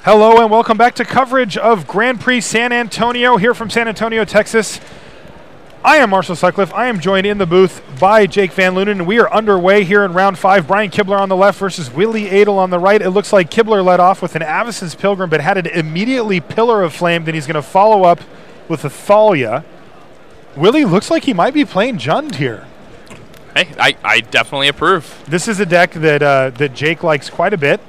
Hello and welcome back to coverage of Grand Prix San Antonio here from San Antonio, Texas. I am Marshall Sutcliffe. I am joined in the booth by Jake Van Lunen, and we are underway here in round 5. Brian Kibler on the left versus Willie Adel on the right. It looks like Kibler led off with an Avacyn's Pilgrim, but had it immediately Pillar of Flame. Then he's going to follow up with a Thalia. Willie looks like he might be playing Jund here. Hey, I definitely approve. This is a deck that Jake likes quite a bit,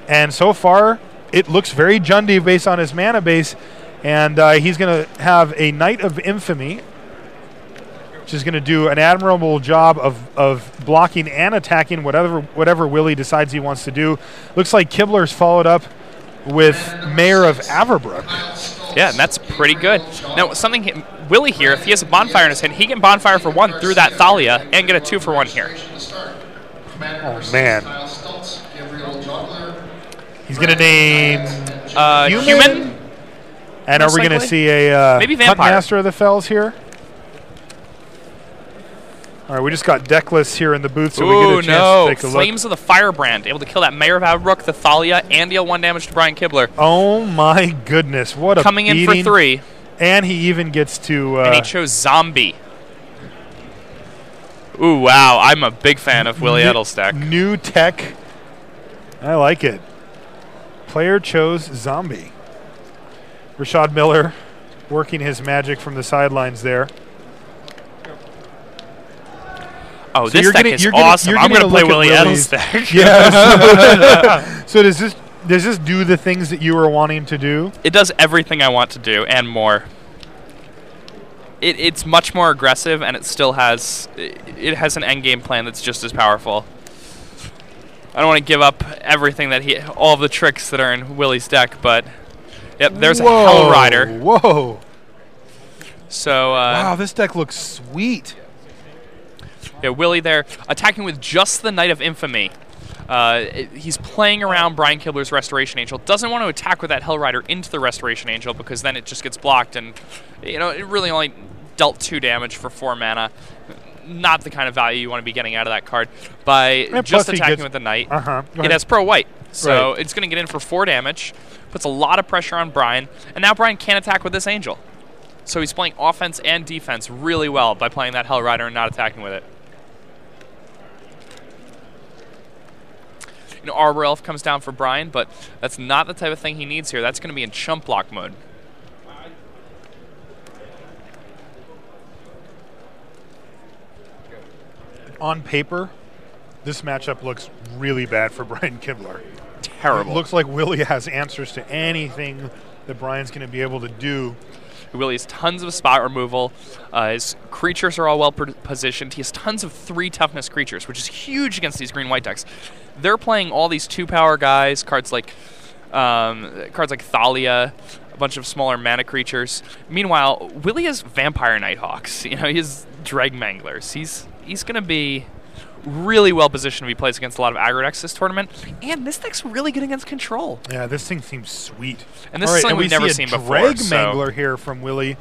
and so far it looks very Jundy based on his mana base, and he's going to have a Knight of Infamy, which is going to do an admirable job of blocking and attacking whatever Willie decides he wants to do. Looks like Kibler's followed up with Mayor of Averbrook. Yeah, and that's pretty good. Now, Willie here, if he has a Bonfire in his hand, he can Bonfire for 1 through that Thalia and get a 2 for 1 here. Oh, man. He's going to name Human. And are we going to see a maybe Vampire. Huntmaster of the Fells here? All right, we just got deck lists here in the booth, so we get a chance to take a look. Flames of the Firebrand, able to kill that Mayor of Averbrook, the Thalia, and deal 1 damage to Brian Kibler. Oh my goodness, what a Coming beating. in for 3. And he even gets to... and he chose Zombie. Ooh, wow, I'm a big fan of Willie Adel's deck. New tech. I like it. Player chose Zombie. Rashad Miller working his magic from the sidelines there. Oh, so this deck is awesome. I'm going to play Willie Adel's deck. Yeah. So does this do the things that you were wanting to do? It does everything I want to do and more. It's much more aggressive, and it still has an endgame plan that's just as powerful. I don't want to give up everything all of the tricks that are in Willie's deck, but yep, there's a Hell Rider. Whoa. So wow, this deck looks sweet. Yeah, Willie there attacking with just the Knight of Infamy. He's playing around Brian Kibler's Restoration Angel. Doesn't want to attack with that Hell Rider into the Restoration Angel because then it just gets blocked, and it really only dealt 2 damage for 4 mana. Not the kind of value you want to be getting out of that card by just attacking with the Knight. It has Pro White, so it's going to get in for 4 damage. Puts a lot of pressure on Brian, and now Brian can't attack with this Angel. So he's playing offense and defense really well by playing that Hell Rider and not attacking with it. Arbor Elf comes down for Brian, but that's not the type of thing he needs here. That's going to be in chump block mode. On paper, this matchup looks really bad for Brian Kibler. Terrible. It looks like Willie has answers to anything that Brian's going to be able to do. Willie has tons of spot removal. His creatures are all well positioned. He has tons of 3 toughness creatures, which is huge against these green-white decks. They're playing all these 2-power guys, cards like Thalia, a bunch of smaller mana creatures. Meanwhile, Willie has Vampire Nighthawks. He has Dreg Manglers. He's going to be really well positioned if he plays against a lot of aggro decks this tournament. And this deck's really good against control. Yeah, this thing seems sweet. And this is something we've never seen before. Dreg Mangler here from Willie.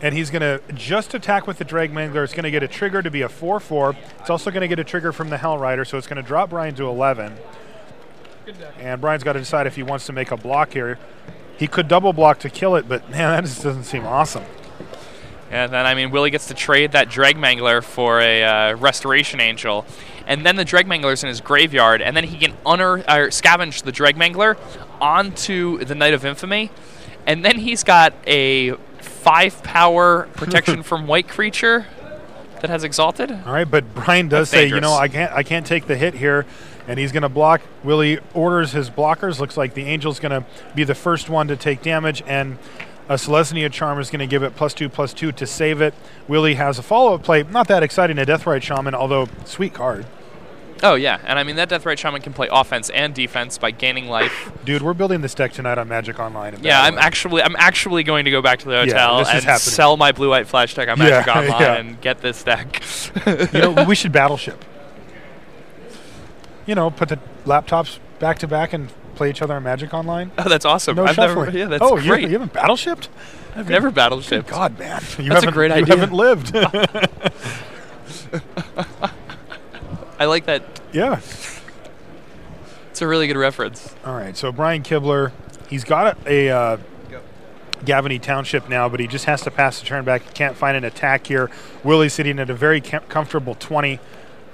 And he's going to just attack with the Dreg Mangler. It's going to get a trigger to be a 4/4. It's also going to get a trigger from the Hell Rider, so it's going to drop Brian to 11. And Brian's got to decide if he wants to make a block here. He could double block to kill it, but man, that just doesn't seem awesome. And then, Willie gets to trade that Dreg Mangler for a Restoration Angel. And then the Dreg Mangler's in his graveyard, and then he can scavenge the Dreg Mangler onto the Knight of Infamy. And then he's got a 5-power protection from white creature that has Exalted. All right, but Brian does say, I can't take the hit here, and he's going to block. Willie orders his blockers. Looks like the Angel's going to be the first one to take damage, and a Selesnya Charm is going to give it +2/+2 to save it. Willie has a follow-up play. Not that exciting, a Deathrite Shaman, although sweet card. Oh, yeah, and that Deathrite Shaman can play offense and defense by gaining life. Dude, we're building this deck tonight on Magic Online. Yeah, I'm actually going to go back to the hotel and sell my blue-white flash deck on Magic Online and get this deck. We should Battleship. Put the laptops back-to-back and play each other on Magic Online. Oh, that's awesome. No shuffling. That's great. You haven't Battleshipped? I've never Battleshipped. Good God, man. That's a great idea. You haven't lived. I like that. Yeah. It's That's a really good reference. All right, so Brian Kibler, he's got a Gavany Township now, but he just has to pass the turn back. He can't find an attack here. Willie's sitting at a very comfortable 20.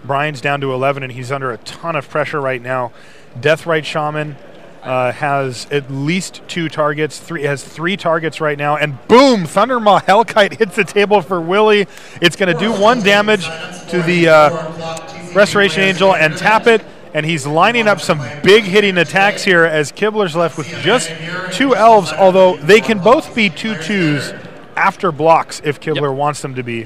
Brian's down to 11, and he's under a ton of pressure right now. Deathrite Shaman has at least 2 targets. Has 3 targets right now, and boom! Thundermaw Hellkite hits the table for Willie. It's going to do 1 damage to the Restoration Angel and tap it, and he's lining up some big hitting attacks here as Kibler's left with just 2 elves, although they can both be 2/2s after blocks if Kibler wants them to be.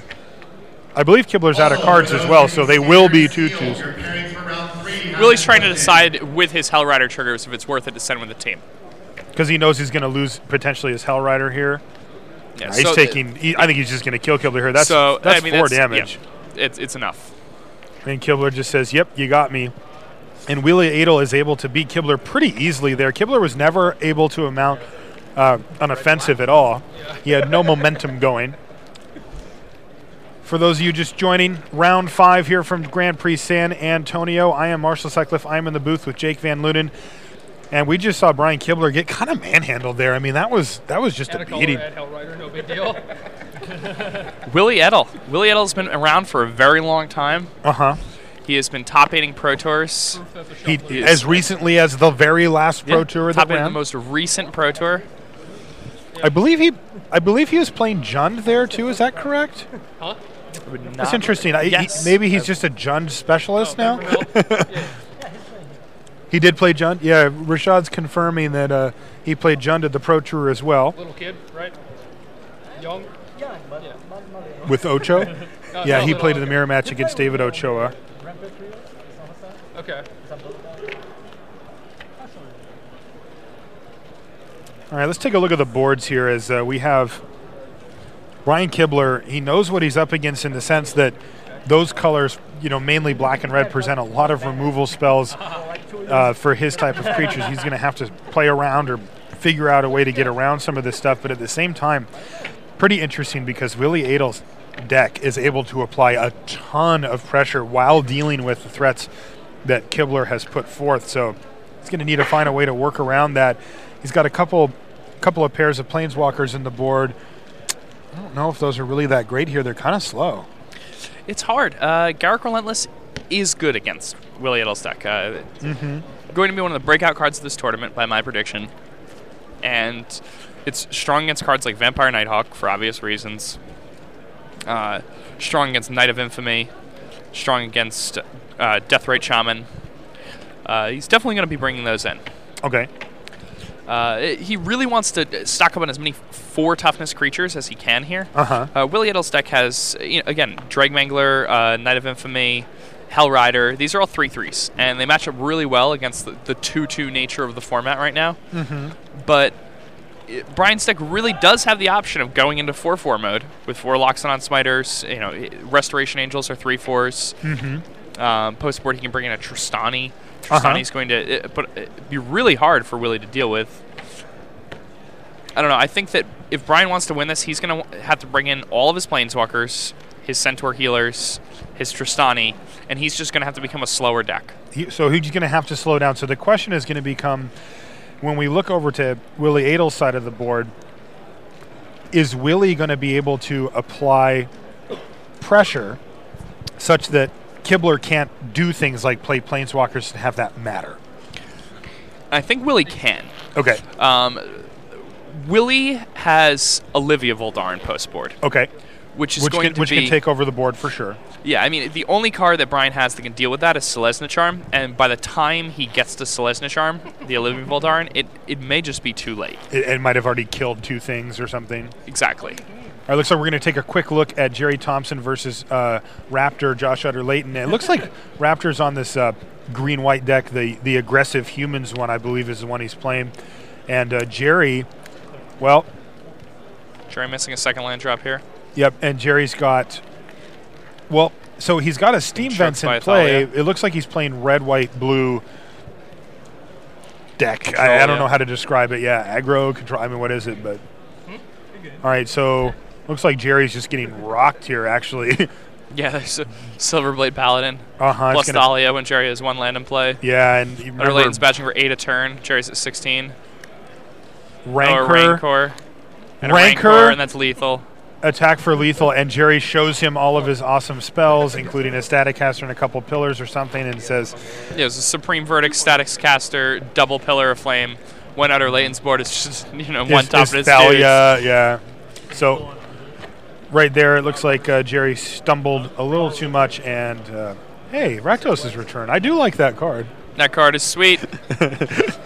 I believe Kibler's out of cards as well, so they will be 2/2s. Willie's trying to decide with his Hellrider triggers if it's worth it to send with the team. Because he knows he's going to lose potentially his Hellrider here. Yeah, he's taking. I think he's just going to kill Kibler here. That's 4 damage. Yeah, it's enough. And Kibler just says, "Yep, you got me." And Willie Adel is able to beat Kibler pretty easily there. Kibler was never able to mount an offensive at all. He had no momentum going. For those of you just joining, round 5 here from Grand Prix San Antonio. I am Marshall Sutcliffe. I am in the booth with Jake Van Lunen. And we just saw Brian Kibler get kind of manhandled there. I mean, that was just a beating. Hellrider, no big deal. Willie Edel. Willie Edel's been around for a very long time. Uh-huh. He has been top 8ing Pro Tours. He as recently as the very last Pro Tour top that ran. The most recent Pro Tour. I believe he was playing Jund there too. Is that correct? Huh? That's interesting. Yes. Maybe he's just a Jund specialist now. He did play Jund. Yeah, Rashad's confirming that he played Jund at the Pro Tour as well. Little kid, right? Young. With Ocho. Yeah, he played in the mirror match against David Ochoa. Okay. All right, let's take a look at the boards here as we have Brian Kibler. He knows what he's up against in the sense that those colors, mainly black and red, present a lot of removal spells for his type of creatures. He's going to have to play around or figure out a way to get around some of this stuff, but at the same time, pretty interesting because Willie Adel's deck is able to apply a ton of pressure while dealing with the threats that Kibler has put forth. So he's going to need to find a way to work around that. He's got a couple of pairs of Planeswalkers in the board. I don't know if those are really that great here. They're kind of slow. It's hard. Garruk Relentless is good against Willie Edel's deck. Going to be one of the breakout cards of this tournament by my prediction. And it's strong against cards like Vampire Nighthawk for obvious reasons. Strong against Knight of Infamy. Strong against Deathrite Shaman. He's definitely going to be bringing those in. Okay. He really wants to stock up on as many 4 toughness creatures as he can here. Willie Edel's deck has, again, Dragmangler, Knight of Infamy, Hellrider. These are all 3/3s, and they match up really well against the 2/2 nature of the format right now. But Brian's deck really does have the option of going into 4/4 mode with 4 Loxodon Smiters. Restoration Angels are 3/4s. Post-board, he can bring in a Tristani. Tristani's going to be really hard for Willie to deal with. I don't know. I think that if Brian wants to win this, he's going to have to bring in all of his Planeswalkers, his Centaur Healers, his Tristani, and he's just going to have to become a slower deck. So he's going to have to slow down. So the question is going to become, when we look over to Willie Adel's side of the board, is Willie going to be able to apply pressure such that Kibler can't do things like play Planeswalkers and have that matter? I think Willie can. Okay. Willie has Olivia Voldar in post board. Okay. Which can take over the board for sure. Yeah, I mean, the only card that Brian has that can deal with that is Selesnya Charm, and by the time he gets to Selesnya Charm, the Olivia Voldar, it may just be too late. It might have already killed 2 things or something. Exactly. All right, looks like we're going to take a quick look at Jerry Thompson versus Raptor, Josh Utter-Layton. It looks like Raptor's on this green-white deck. The aggressive humans one, I believe, is the one he's playing. And Jerry, well... Jerry missing a second land drop here. Yep, and Jerry's got... Well, so he's got a Steam Vents in play. It looks like he's playing red, white, blue deck. Control, I don't know how to describe it. Yeah, aggro, control. I mean, what is it? But all right, so looks like Jerry's just getting rocked here, actually. Yeah, there's a Silverblade Paladin. Uh-huh. Plus Thalia when Jerry has 1 land in play. Yeah, and you Utter Layton's batching for 8 a turn. Jerry's at 16. Rancor. Rancor. And Rancor. And that's lethal. Attack for lethal, and Jerry shows him all of his awesome spells, including a Static Caster and a couple pillars or something, and says... Yeah, it was a Supreme Verdict, Statics Caster, double Pillar of Flame. When Utter Layton's board, it's just, one top of his Thalia, yeah. So, right there, it looks like Jerry stumbled a little too much, and, hey, Rakdos' return. I do like that card. That card is sweet.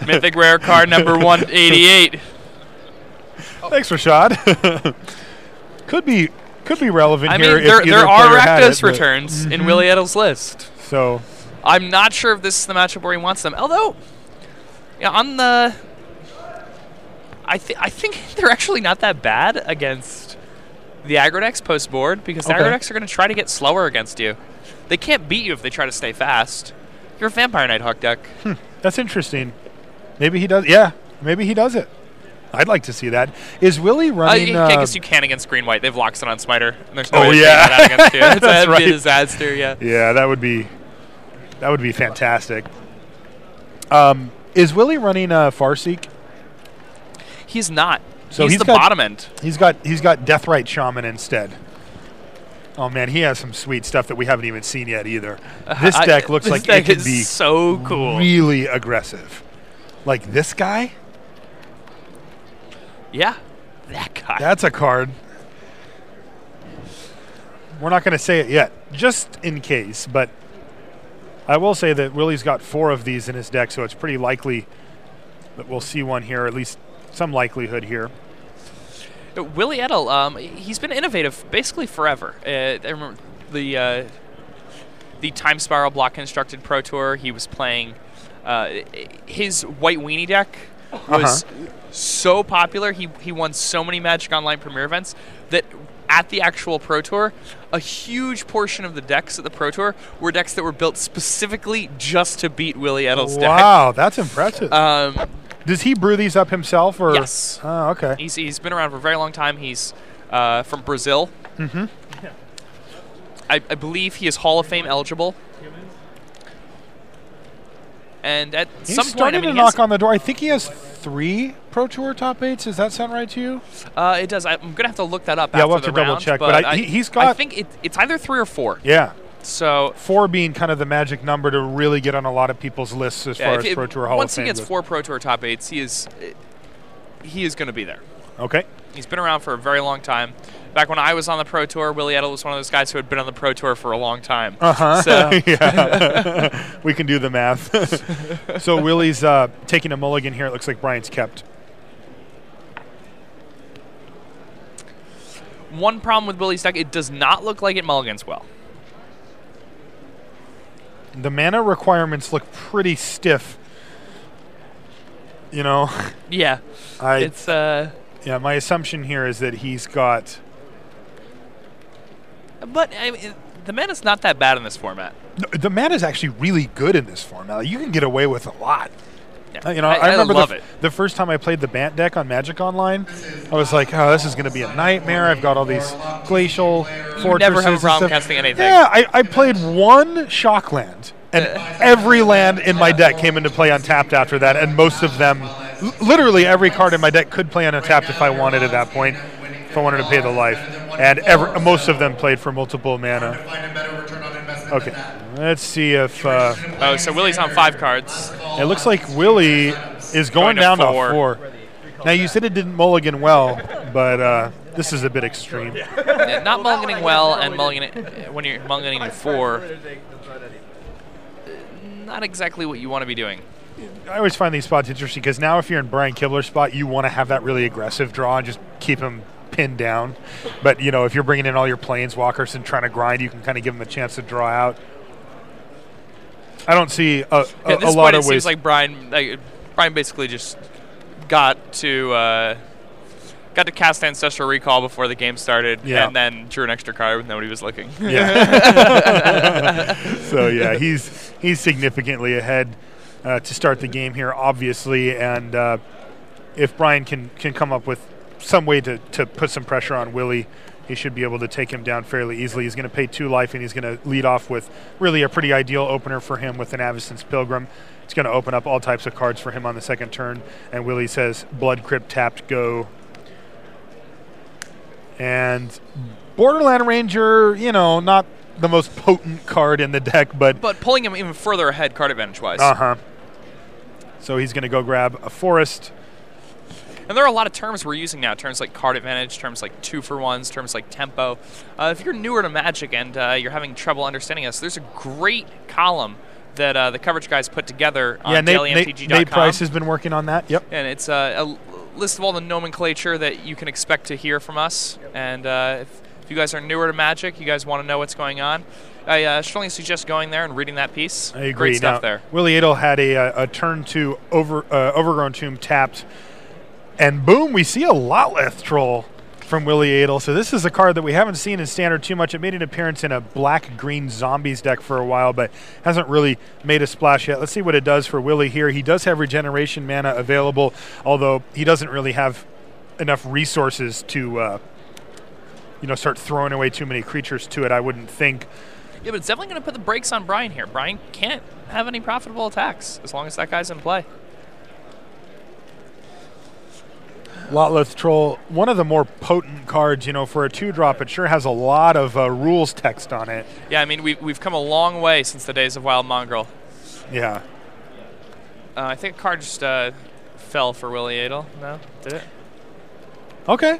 Mythic Rare card number 188. Thanks, Rashad. Could be relevant I here. mean, there are Rakdos returns in Willie Edel's list. So I'm not sure if this is the matchup where he wants them. Although, on the, I think they're actually not that bad against the aggro decks post board because the aggro decks are going to try to get slower against you. They can't beat you if they try to stay fast. You're a Vampire Nighthawk deck. That's interesting. Maybe he does. Yeah, maybe he does it. I'd like to see that. Is Willie running... I guess you can against Green White. They've locked it on Smiter. And there's no way yeah. that against you. That'd That's right. be a disaster, yeah. Yeah, that would be fantastic. Is Willie running Farseek? He's not. So he's the bottom end. He's got Deathrite Shaman instead. Oh man, he has some sweet stuff that we haven't even seen yet either. This deck looks like it could be so cool. Really aggressive. Like this guy? Yeah, that guy. That's a card. We're not going to say it yet, just in case, but I will say that Willie's got 4 of these in his deck, so it's pretty likely that we'll see one here, at least some likelihood here. Willie Edel, he's been innovative basically forever. I remember the Time Spiral block constructed Pro Tour. He was playing his White Weenie deck was so popular. He won so many Magic Online Premier events that at the actual Pro Tour, a huge portion of the decks at the Pro Tour were decks that were built specifically just to beat Willie Edel's deck. Wow, that's impressive. Does he brew these up himself? Or? Yes. Oh, okay. He's been around for a very long time. He's from Brazil. Mm-hmm. I believe he is Hall of Fame eligible. And at some point, starting to knock on the door. I think he has 3 Pro Tour top 8s. Does that sound right to you? It does. I'm gonna have to look that up. Yeah, after we'll have the to double round, check. But he's got. I think it's either 3 or 4. Yeah. So 4 being kind of the magic number to really get on a lot of people's lists as far as Pro Tour Hall of Fame. Once he gets 4 Pro Tour top 8s, he is going to be there. Okay. He's been around for a very long time. Back when I was on the Pro Tour, Willie Edel was one of those guys who had been on the Pro Tour for a long time. So. Yeah. We can do the math. So Willie's taking a mulligan here. It looks like Brian's kept. One problem with Willie's deck, it does not look like it mulligans well. The mana requirements look pretty stiff. You know? Yeah. Yeah, my assumption here is that he's got... But I mean, the mana's not that bad in this format. The mana's actually really good in this format. You can get away with a lot. Yeah. I remember love it. The first time I played the Bant deck on Magic Online, I was like, oh, this is going to be a nightmare. I've got all these glacial fortresses. You never have a problem casting anything. Yeah, I played 1 shock land, and every land in my deck came into play untapped after that, and most of them, literally every card in my deck could play untapped if I wanted at that point, if I wanted to pay the life. And most of them played for multiple mana. Okay, let's see if... so Willie's on 5 cards. It looks like Willie is going down to 4. Now, you said it didn't mulligan well, but this is a bit extreme. Yeah, not mulliganing well and mulliganing when you're mulliganing 4. Not exactly what you want to be doing. I always find these spots interesting because now if you're in Brian Kibler's spot, you want to have that really aggressive draw and just keep him pinned down. But, if you're bringing in all your planeswalkers and trying to grind, you can kind of give him a chance to draw out. I don't see a lot of ways. It seems like Brian basically just got to cast Ancestral Recall before the game started, and then drew an extra card when nobody was looking. Yeah. So yeah, he's significantly ahead to start the game here, obviously, and if Brian can come up with some way to put some pressure on Willie, he should be able to take him down fairly easily. He's going to pay 2 life, and he's going to lead off with really a pretty ideal opener for him with an Avacyn's Pilgrim. It's going to open up all types of cards for him on the second turn, and Willie says, Blood Crypt tapped, go. And Borderland Ranger, you know, not the most potent card in the deck, but pulling him even further ahead card advantage-wise. So he's going to go grab a forest. And there are a lot of terms we're using now, terms like card advantage, terms like 2-for-1s, terms like tempo. If you're newer to Magic and you're having trouble understanding us, there's a great column that the coverage guys put together on dailymtg.com. Nate Price has been working on that, yep. And it's a list of all the nomenclature that you can expect to hear from us. And if you guys are newer to Magic, you guys want to know what's going on, I strongly suggest going there and reading that piece. I agree. Great stuff now, there. Willie Adel had a turn 2 Overgrown Tomb tapped, and boom, we see a Lotleth Troll from Willie Adel. So this is a card that we haven't seen in Standard too much. It made an appearance in a black-green zombies deck for a while, but hasn't really made a splash yet. Let's see what it does for Willie here. He does have regeneration mana available, although he doesn't really have enough resources to start throwing away too many creatures to it, I wouldn't think. Yeah, but it's definitely going to put the brakes on Brian here. Brian can't have any profitable attacks as long as that guy's in play. Lotleth Troll, one of the more potent cards, for a 2-drop. It sure has a lot of rules text on it. Yeah, I mean, we've come a long way since the days of Wild Mongrel. Yeah. I think a card just fell for Willie Adel. No? Did it? Okay.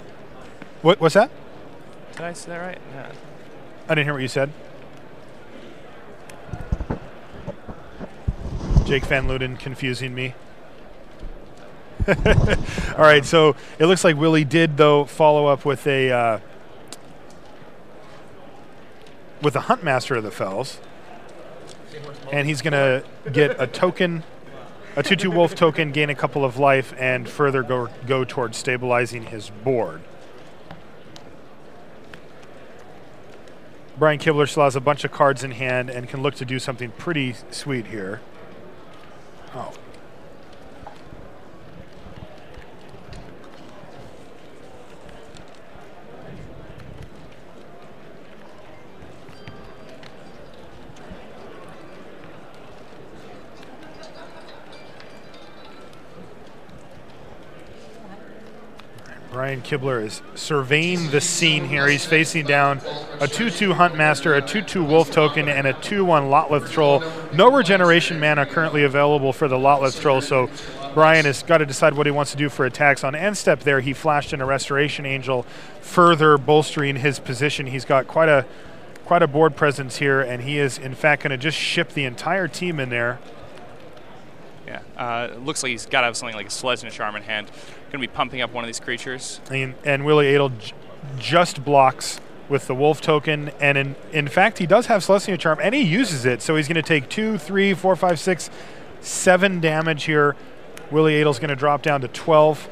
What's that? Did I say that right? Yeah. I didn't hear what you said. Jake Van Luden confusing me. All right, so it looks like Willie did, though, follow up with a Huntmaster of the Fells. And he's going to get a token, a 2/2 wolf token, gain a couple of life, and further go towards stabilizing his board. Brian Kibler still has a bunch of cards in hand and can look to do something pretty sweet here. Oh. Brian Kibler is surveying the scene here. He's facing down a 2/2 Huntmaster, a 2/2 Wolf token, and a 2/1 Lotleth Troll. No regeneration mana currently available for the Lotleth Troll, so Brian has got to decide what he wants to do for attacks. On end step there, he flashed in a Restoration Angel, further bolstering his position. He's got quite a board presence here, and he is, in fact, going to just ship the entire team in there. Yeah, it looks like he's got to have something like a Selesnya Charm in hand. Going to be pumping up one of these creatures. And Willie Adel just blocks with the Wolf token, and in fact, he does have Selesnya Charm, and he uses it, so he's going to take 2, 3, 4, 5, 6, 7 damage here. Willie Adel's going to drop down to 12.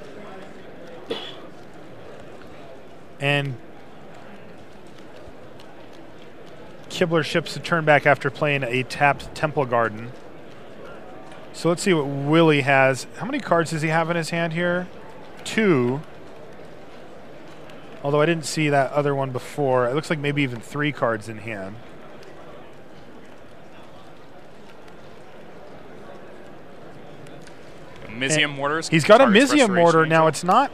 And Kibler ships the turn back after playing a tapped Temple Garden. So let's see what Willie has. How many cards does he have in his hand here? 2. Although I didn't see that other one before. It looks like maybe even 3 cards in hand. Mizium Mortars. He's got a Mizium Mortar. Now, it's not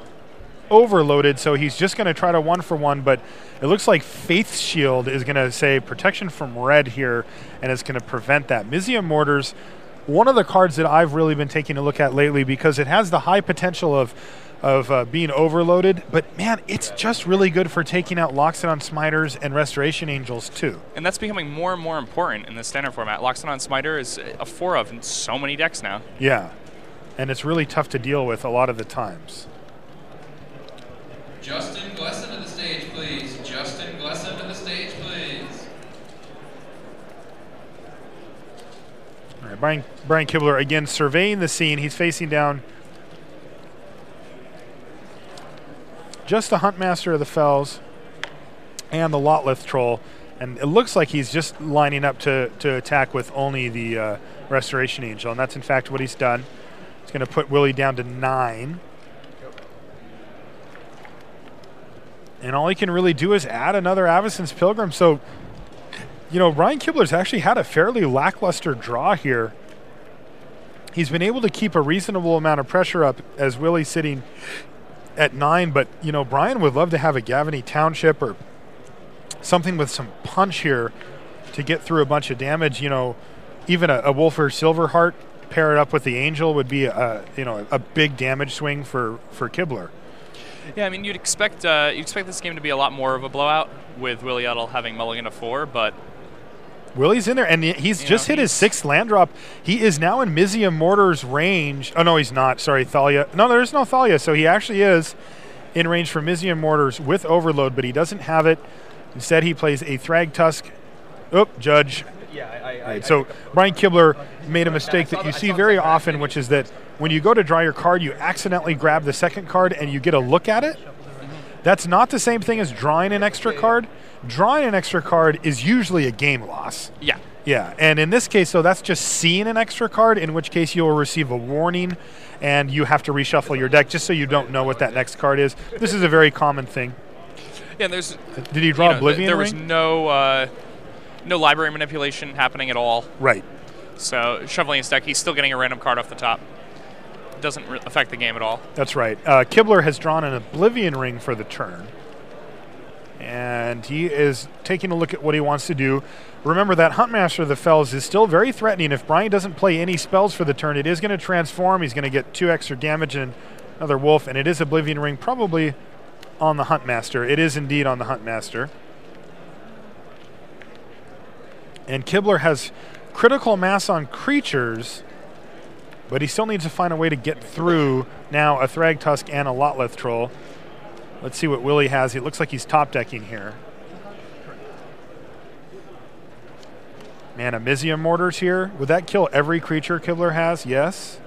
overloaded, so he's just going to try to 1-for-1, but it looks like Faith Shield is going to say protection from red here, and it's going to prevent that. Mizium Mortars, one of the cards that I've really been taking a look at lately because it has the high potential of being overloaded, but man, it's just really good for taking out Loxodon Smiters and Restoration Angels too. And that's becoming more and more important in the standard format. Loxodon Smiter is a 4 of in so many decks now. Yeah, and it's really tough to deal with a lot of the times. Justin Glesson to the stage, please. Justin Glesson to the stage, please. All right, Brian Kibler again surveying the scene. He's facing down just the Huntmaster of the Fells and the Lotleth Troll, and it looks like he's just lining up to attack with only the Restoration Angel, and that's in fact what he's done. He's going to put Willie down to 9. And all he can really do is add another Avacyn's Pilgrim. So, Brian Kibler's actually had a fairly lackluster draw here. He's been able to keep a reasonable amount of pressure up as Willie's sitting at 9. But, Brian would love to have a Gavany Township or something with some punch here to get through a bunch of damage. Even a Wolfer Silverheart paired up with the Angel would be a big damage swing for Kibler. Yeah, I mean, you'd expect this game to be a lot more of a blowout with Willie Edel having mulligan to 4, but Willie's in there, and he's just hit his 6th land drop. He is now in Mizzium Mortar's range. Oh, no, he's not. Sorry, Thalia. No, there's no Thalia, so he actually is in range for Mizzium Mortars with Overload, but he doesn't have it. Instead, he plays a Thragtusk. Oh, Judge. Yeah, So Brian Kibler made a mistake that you see very often, which is that when you go to draw your card, you accidentally grab the second card and you get a look at it. That's not the same thing as drawing an extra card. Drawing an extra card is usually a game loss. yeah. Yeah, and in this case, so that's just seeing an extra card, in which case you will receive a warning and you have to reshuffle your deck just so you don't know what that next card is. This is a very common thing. Yeah, and there's Did he draw Oblivion there was Ring? no library manipulation happening at all. Right. So shuffling his deck, he's still getting a random card off the top. Doesn't affect the game at all. That's right. Kibler has drawn an Oblivion Ring for the turn. And he is taking a look at what he wants to do. Remember that Huntmaster of the Fells is still very threatening. If Brian doesn't play any spells for the turn, it is going to transform. He's going to get 2 extra damage and another wolf. And it is Oblivion Ring probably on the Huntmaster. It is indeed on the Huntmaster. And Kibler has critical mass on creatures, but he still needs to find a way to get through now a Thragtusk and a Lotleth Troll. Let's see what Willie has. It looks like he's top decking here. Man, a Mizzium Mortars here. Would that kill every creature Kibler has? Yes.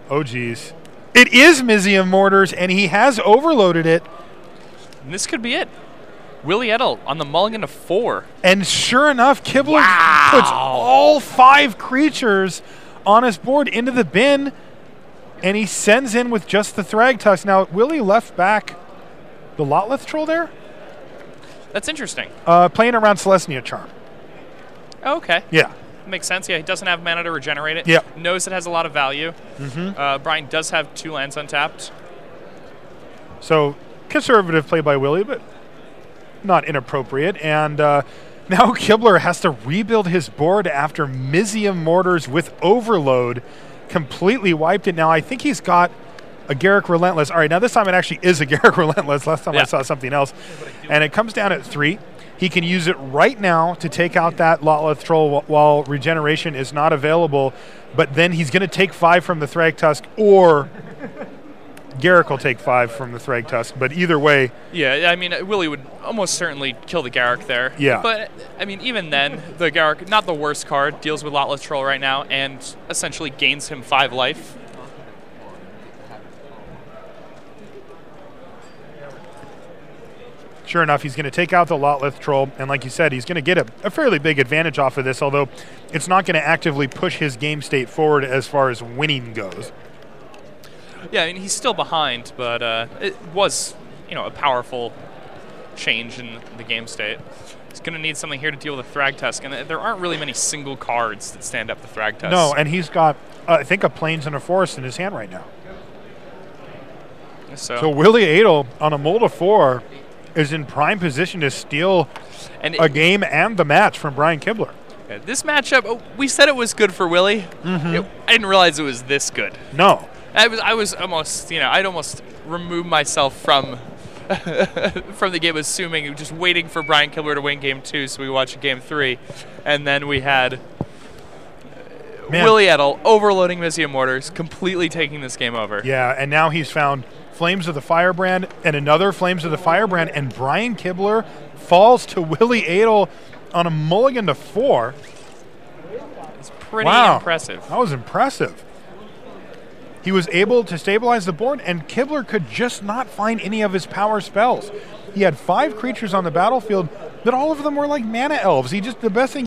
Oh, geez. It is Mizzium Mortars, and he has overloaded it. And this could be it. Willie Edel on the mulligan to 4. And sure enough, Kibler puts all 5 creatures on his board into the bin, and he sends in with just the Thragtusk. Now, Willie left back the Lotleth Troll there? That's interesting. Playing around Celestia Charm. Oh, okay. Yeah. Makes sense. Yeah, he doesn't have mana to regenerate it. Yep. Knows it has a lot of value. Brian does have 2 lands untapped. So, conservative play by Willie, but not inappropriate. And now Kibler has to rebuild his board after Mizzium Mortars with Overload completely wiped it. Now, I think he's got a Garruk Relentless. All right, now this time it actually is a Garruk Relentless. Last time I saw something else. And it comes down at 3. He can use it right now to take out that Lotleth Troll while regeneration is not available. But then he's going to take 5 from the Thragtusk, or Garruk will take 5 from the Thragtusk. But either way. Yeah, I mean, Willie would almost certainly kill the Garruk there. Yeah. But, I mean, even then, the Garruk, not the worst card, deals with Lotleth Troll right now and essentially gains him 5 life. Sure enough, he's going to take out the Lotleth Troll, and like you said, he's going to get a fairly big advantage off of this, although it's not going to actively push his game state forward as far as winning goes. Yeah, I mean, he's still behind, but it was, a powerful change in the game state. He's going to need something here to deal with the Thragtusk, and there aren't really many single cards that stand up the Thragtusk. No, and he's got, I think, a Plains and a Forest in his hand right now. So Willie Edel on a Mold of 4 is in prime position to steal a game and the match from Brian Kibler. Yeah, this matchup, we said it was good for Willie. I didn't realize it was this good. No. I was almost, I'd almost remove myself from the game, assuming, just waiting for Brian Kibler to win game 2 so we watch game 3. And then we had Willie Edel overloading Mizzium Mortars, completely taking this game over. Yeah, and now he's found Flames of the Firebrand and another Flames of the Firebrand, and Brian Kibler falls to Willie Edel on a mulligan to 4. It's pretty impressive. That was impressive. He was able to stabilize the board, and Kibler could just not find any of his power spells. He had 5 creatures on the battlefield, but all of them were like mana elves. The best thing